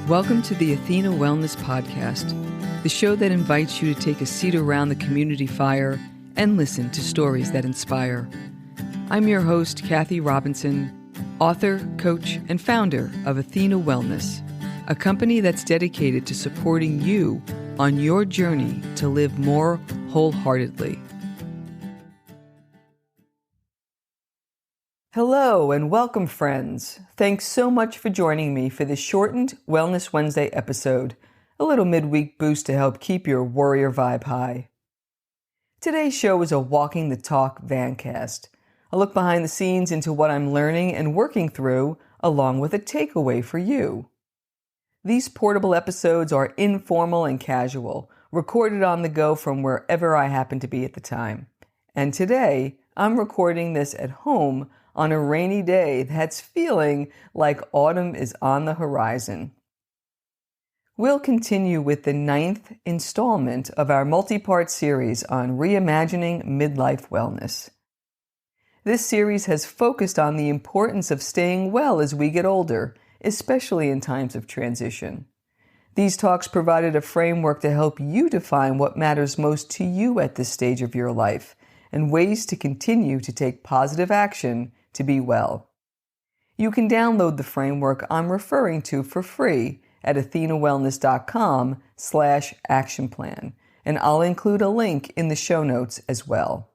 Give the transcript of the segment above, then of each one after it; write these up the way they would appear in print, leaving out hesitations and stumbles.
Welcome to the Athena Wellness Podcast, the show that invites you to take a seat around the community fire and listen to stories that inspire. I'm your host, Kathy Robinson, author, coach, and founder of Athena Wellness, a company that's dedicated to supporting you on your journey to live more wholeheartedly. Hello and welcome, friends. Thanks so much for joining me for this shortened Wellness Wednesday episode, a little midweek boost to help keep your warrior vibe high. Today's show is a Walking the Talk Vancast, a look behind the scenes into what I'm learning and working through, along with a takeaway for you. These portable episodes are informal and casual, recorded on the go from wherever I happen to be at the time. And today, I'm recording this at home on a rainy day that's feeling like autumn is on the horizon. We'll continue with the 9th installment of our multi-part series on Reimagining Midlife Wellness. This series has focused on the importance of staying well as we get older, especially in times of transition. These talks provided a framework to help you define what matters most to you at this stage of your life and ways to continue to take positive action to be well. You can download the framework I'm referring to for free at athenawellness.com/action plan, and I'll include a link in the show notes as well.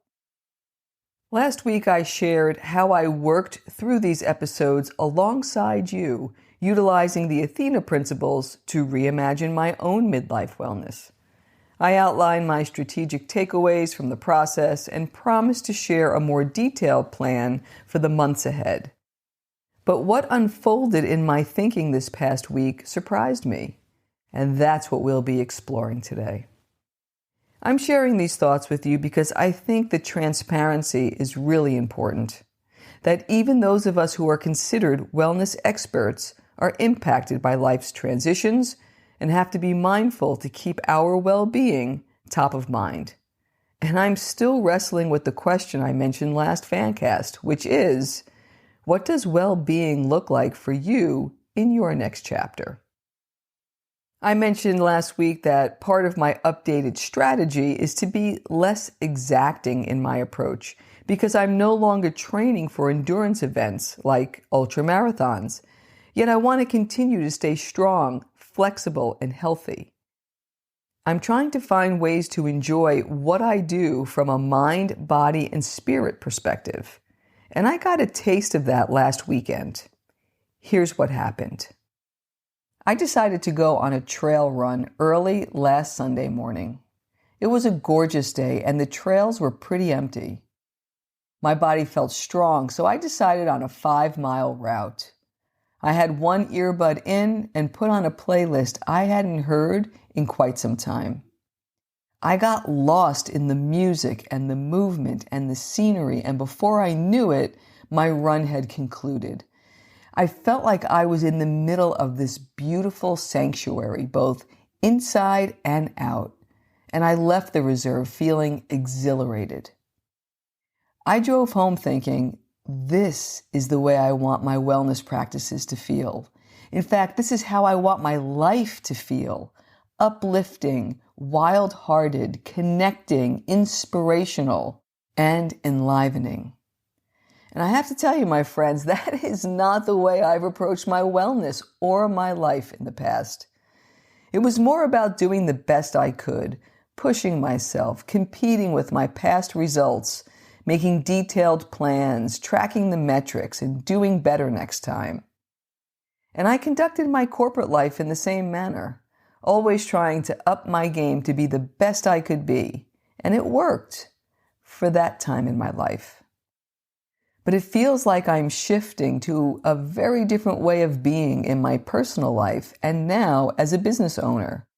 Last week I shared how I worked through these episodes alongside you, utilizing the Athena Principles to reimagine my own midlife wellness. I outlined my strategic takeaways from the process and promised to share a more detailed plan for the months ahead. But what unfolded in my thinking this past week surprised me, and that's what we'll be exploring today. I'm sharing these thoughts with you because I think that transparency is really important, that even those of us who are considered wellness experts are impacted by life's transitions and have to be mindful to keep our well-being top of mind. And I'm still wrestling with the question I mentioned last Vancast, which is, what does well-being look like for you in your next chapter? I mentioned last week that part of my updated strategy is to be less exacting in my approach because I'm no longer training for endurance events like ultramarathons. Yet I want to continue to stay strong, flexible, and healthy. I'm trying to find ways to enjoy what I do from a mind, body, and spirit perspective. And I got a taste of that last weekend. Here's what happened. I decided to go on a trail run early last Sunday morning. It was a gorgeous day and the trails were pretty empty. My body felt strong, so I decided on a 5-mile route. I had one earbud in and put on a playlist I hadn't heard in quite some time. I got lost in the music and the movement and the scenery, and before I knew it, my run had concluded. I felt like I was in the middle of this beautiful sanctuary, both inside and out, and I left the reserve feeling exhilarated. I drove home thinking, this is the way I want my wellness practices to feel. In fact, this is how I want my life to feel. Uplifting, wild-hearted, connecting, inspirational, and enlivening. And I have to tell you, my friends, that is not the way I've approached my wellness or my life in the past. It was more about doing the best I could, pushing myself, competing with my past results, making detailed plans, tracking the metrics, and doing better next time. And I conducted my corporate life in the same manner, always trying to up my game to be the best I could be. And it worked for that time in my life. But it feels like I'm shifting to a very different way of being in my personal life and now as a business owner.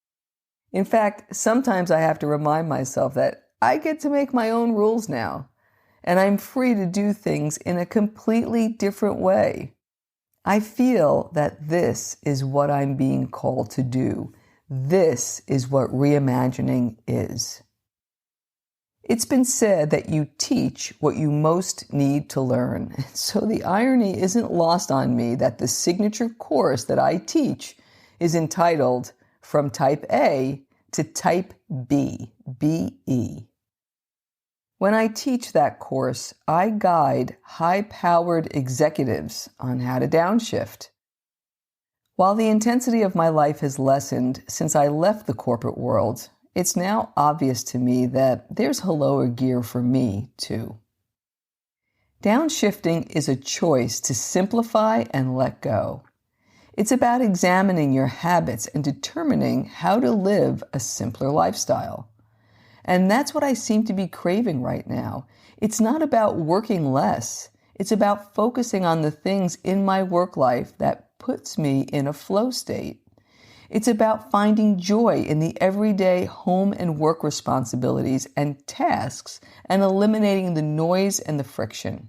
In fact, sometimes I have to remind myself that I get to make my own rules now. And I'm free to do things in a completely different way. I feel that this is what I'm being called to do. This is what reimagining is. It's been said that you teach what you most need to learn. So the irony isn't lost on me that the signature course that I teach is entitled From Type A to Type B, BE. When I teach that course, I guide high-powered executives on how to downshift. While the intensity of my life has lessened since I left the corporate world, it's now obvious to me that there's lower gear for me, too. Downshifting is a choice to simplify and let go. It's about examining your habits and determining how to live a simpler lifestyle. And that's what I seem to be craving right now. It's not about working less. It's about focusing on the things in my work life that puts me in a flow state. It's about finding joy in the everyday home and work responsibilities and tasks and eliminating the noise and the friction.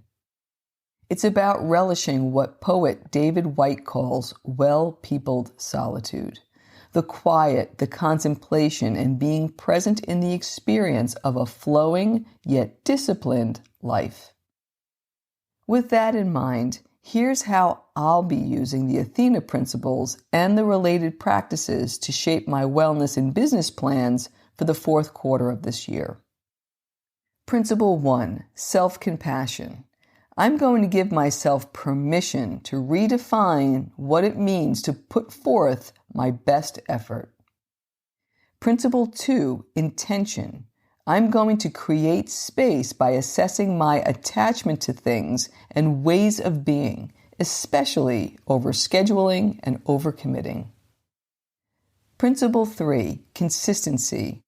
It's about relishing what poet David Whyte calls well-peopled solitude. The quiet, the contemplation, and being present in the experience of a flowing yet disciplined life. With that in mind, here's how I'll be using the Athena Principles and the related practices to shape my wellness and business plans for the fourth quarter of this year. Principle 1, self-compassion. I'm going to give myself permission to redefine what it means to put forth my best effort. Principle 2, intention. I'm going to create space by assessing my attachment to things and ways of being, especially over scheduling and overcommitting. Principle 3, consistency.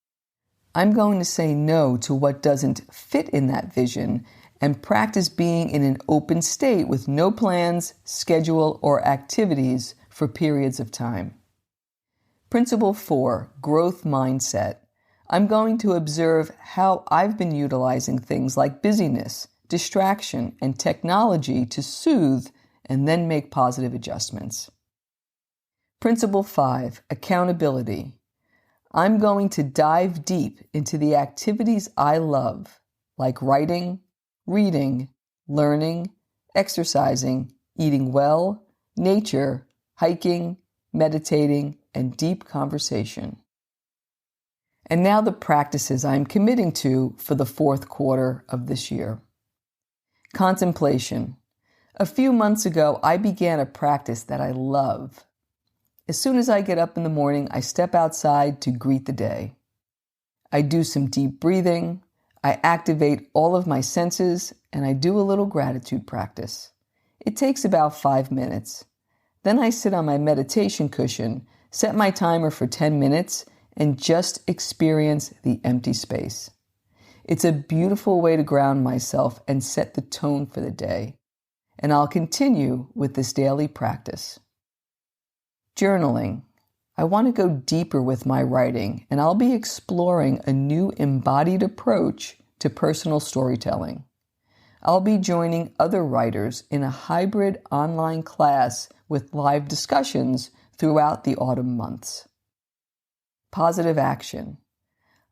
I'm going to say no to what doesn't fit in that vision and practice being in an open state with no plans, schedule, or activities for periods of time. Principle 4, growth mindset. I'm going to observe how I've been utilizing things like busyness, distraction, and technology to soothe and then make positive adjustments. Principle 5, accountability. I'm going to dive deep into the activities I love, like writing, reading, learning, exercising, eating well, nature, hiking, meditating, and deep conversation. And now the practices I'm committing to for the fourth quarter of this year. Contemplation. A few months ago, I began a practice that I love. As soon as I get up in the morning, I step outside to greet the day. I do some deep breathing, I activate all of my senses, and I do a little gratitude practice. It takes about 5 minutes. Then I sit on my meditation cushion, set my timer for 10 minutes, and just experience the empty space. It's a beautiful way to ground myself and set the tone for the day. And I'll continue with this daily practice. Journaling. I want to go deeper with my writing, and I'll be exploring a new embodied approach to personal storytelling. I'll be joining other writers in a hybrid online class with live discussions throughout the autumn months. Positive action.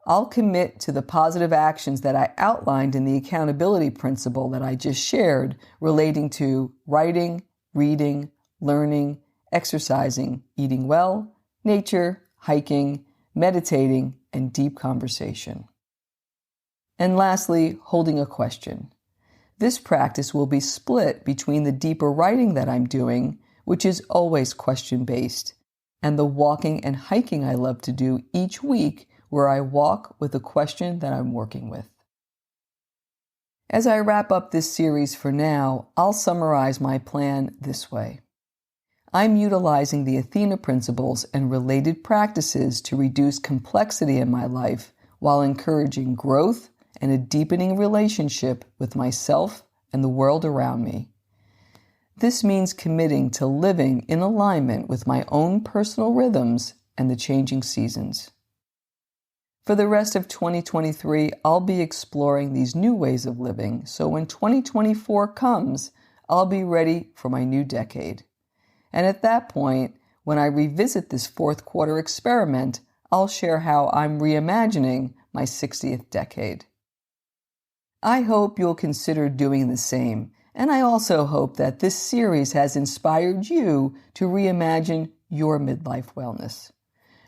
I'll commit to the positive actions that I outlined in the accountability principle that I just shared relating to writing, reading, learning, exercising, eating well, nature, hiking, meditating, and deep conversation. And lastly, holding a question. This practice will be split between the deeper writing that I'm doing, which is always question-based, and the walking and hiking I love to do each week, where I walk with a question that I'm working with. As I wrap up this series for now, I'll summarize my plan this way. I'm utilizing the Athena Principles and related practices to reduce complexity in my life while encouraging growth and a deepening relationship with myself and the world around me. This means committing to living in alignment with my own personal rhythms and the changing seasons. For the rest of 2023, I'll be exploring these new ways of living, so when 2024 comes, I'll be ready for my new decade. And at that point, when I revisit this fourth quarter experiment, I'll share how I'm reimagining my 60th decade. I hope you'll consider doing the same, and I also hope that this series has inspired you to reimagine your midlife wellness.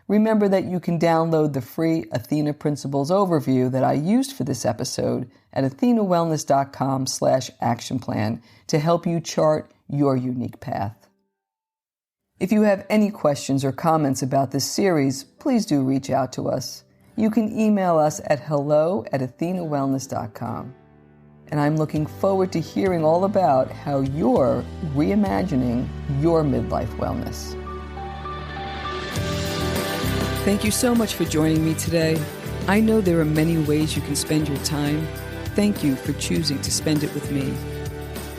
Remember that you can download the free Athena Principles overview that I used for this episode at athenawellness.com/action plan to help you chart your unique path. If you have any questions or comments about this series, please do reach out to us. You can email us at hello@athenawellness.com. And I'm looking forward to hearing all about how you're reimagining your midlife wellness. Thank you so much for joining me today. I know there are many ways you can spend your time. Thank you for choosing to spend it with me.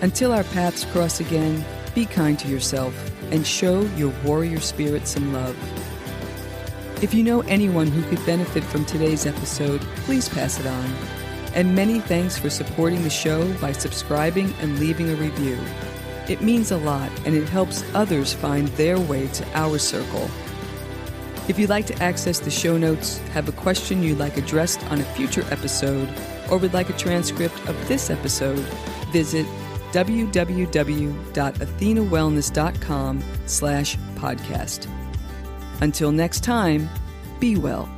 Until our paths cross again, be kind to yourself and show your warrior spirit some love. If you know anyone who could benefit from today's episode, please pass it on. And many thanks for supporting the show by subscribing and leaving a review. It means a lot, and it helps others find their way to our circle. If you'd like to access the show notes, have a question you'd like addressed on a future episode, or would like a transcript of this episode, visit www.athenawellness.com/podcast. Until next time, be well.